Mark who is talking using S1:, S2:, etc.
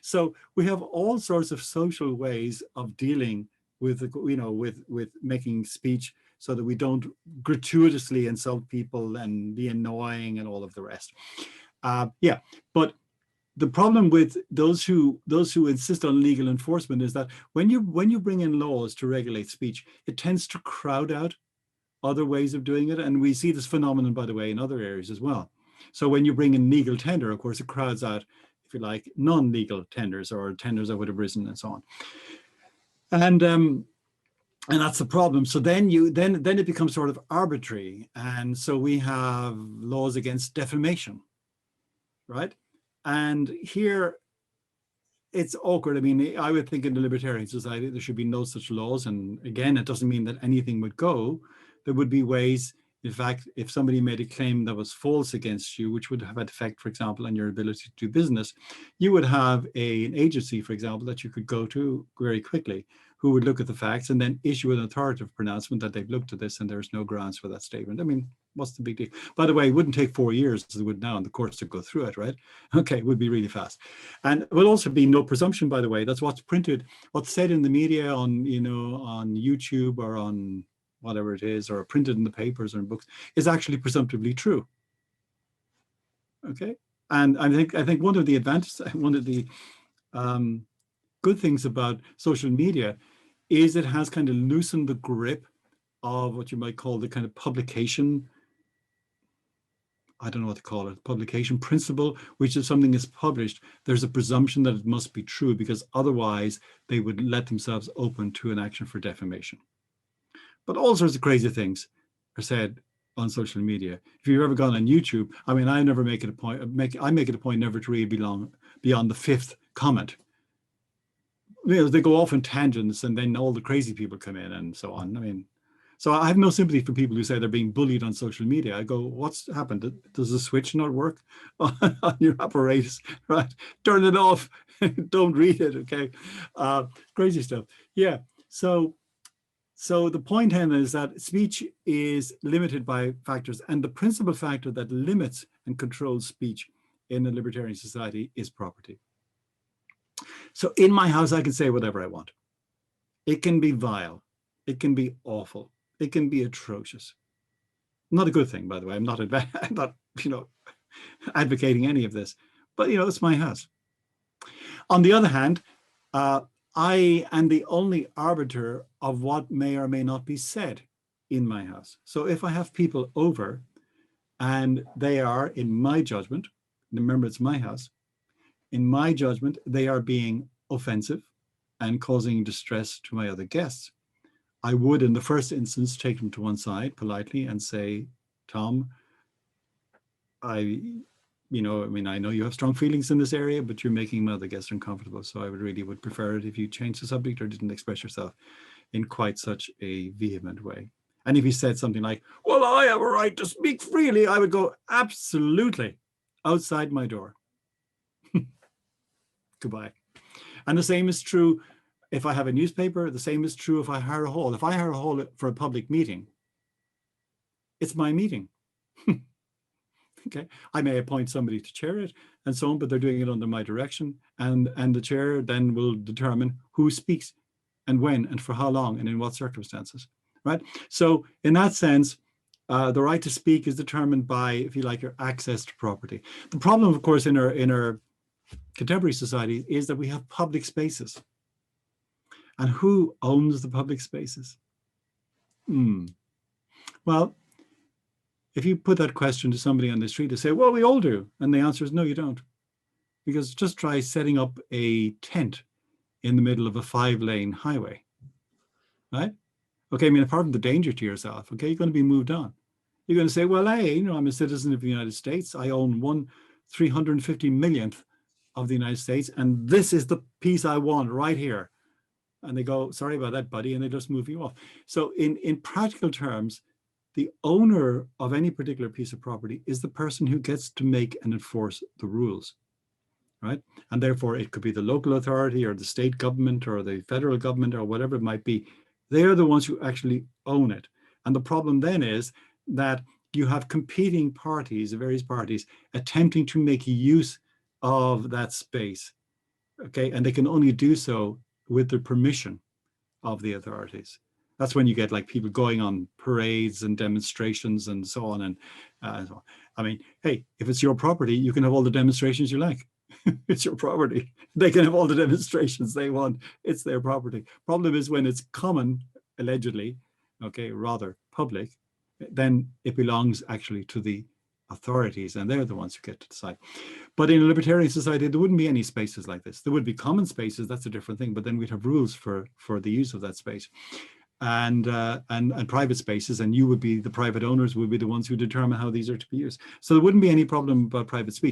S1: So we have all sorts of social ways of dealing with, with making speech so that we don't gratuitously insult people and be annoying and all of the rest. Yeah, but the problem with those who insist on legal enforcement is that when you bring in laws to regulate speech, it tends to crowd out other ways of doing it, and we see this phenomenon, by the way, in other areas as well. So when you bring in legal tender, of course, it crowds out, if you like, non-legal tenders or tenders that would have risen and so on. And that's the problem. So then it becomes sort of arbitrary, and so we have laws against defamation, right? And here it's awkward. I mean, I would think in the libertarian society there should be no such laws. And again, it doesn't mean that anything would go. There would be ways, in fact, if somebody made a claim that was false against you, which would have an effect, for example, on your ability to do business, you would have an agency, for example, that you could go to very quickly, who would look at the facts and then issue an authoritative pronouncement that they've looked at this and there's no grounds for that statement. I mean, what's the big deal? By the way, it wouldn't take 4 years as it would now in the courts to go through it, right? Okay, it would be really fast. And it would also be no presumption, by the way. That's what's printed, what's said in the media on, on YouTube or on whatever it is, or printed in the papers or in books, is actually presumptively true. Okay? And I think one of the advantages, one of the good things about social media is it has kind of loosened the grip of what you might call the kind of publication, I don't know what to call it, publication principle, which if something is published, there's a presumption that it must be true, because otherwise they would let themselves open to an action for defamation. But all sorts of crazy things are said on social media. If you've ever gone on YouTube, I mean, I never make it a point, I make it a point never to read beyond the 5th comment. They go off in tangents and then all the crazy people come in and so on. I mean, so I have no sympathy for people who say they're being bullied on social media. I go, what's happened? Does the switch not work on your apparatus? Right? Turn it off. Don't read it, okay? Crazy stuff. Yeah, so the point then is that speech is limited by factors, and the principal factor that limits and controls speech in a libertarian society is property. So in my house, I can say whatever I want. It can be vile. It can be awful. It can be atrocious. Not a good thing, by the way. I'm not advocating any of this, but it's my house. On the other hand, I am the only arbiter of what may or may not be said in my house. So if I have people over and they are, in my judgment, remember it's my house, in my judgment, they are being offensive and causing distress to my other guests, I would, in the first instance, take them to one side politely and say, Tom, I know you have strong feelings in this area, but you're making my other guests uncomfortable. So I would prefer it if you changed the subject or didn't express yourself in quite such a vehement way. And if he said something like, well, I have a right to speak freely, I would go, absolutely, outside my door. Goodbye. And the same is true if I have a newspaper. The same is true if I hire a hall. If I hire a hall for a public meeting, it's my meeting. Okay, I may appoint somebody to chair it and so on, but they're doing it under my direction. And the chair then will determine who speaks and when and for how long and in what circumstances, right? So in that sense, the right to speak is determined by, if you like, your access to property. The problem, of course, in our contemporary society is that we have public spaces. And who owns the public spaces? Well, if you put that question to somebody on the street, they say, well, we all do. And the answer is, no, you don't. Because just try setting up a tent in the middle of a 5-lane highway, right? Okay, I mean, apart from the danger to yourself, okay, you're going to be moved on. You're going to say, well, hey, I'm a citizen of the United States. I own 1/350 millionth of the United States, and this is the piece I want right here. And they go, sorry about that, buddy, and they just move you off. So in practical terms, the owner of any particular piece of property is the person who gets to make and enforce the rules, right? And therefore, it could be the local authority or the state government or the federal government or whatever it might be. They are the ones who actually own it. And the problem then is that you have competing parties, various parties, attempting to make use of that space Okay, and they can only do so with the permission of the authorities. That's when you get like people going on parades and demonstrations and so on. And so on. I mean, hey, if it's your property, you can have all the demonstrations you like. It's your property. They can have all the demonstrations they want. It's their property. Problem is when it's common, allegedly, okay, rather public, then it belongs actually to the authorities, and they're the ones who get to decide. But in a libertarian society, there wouldn't be any spaces like this. There would be common spaces, that's a different thing, but then we'd have rules for the use of that space. And private spaces, and you would be, the private owners would be the ones who determine how these are to be used. So there wouldn't be any problem about private speech.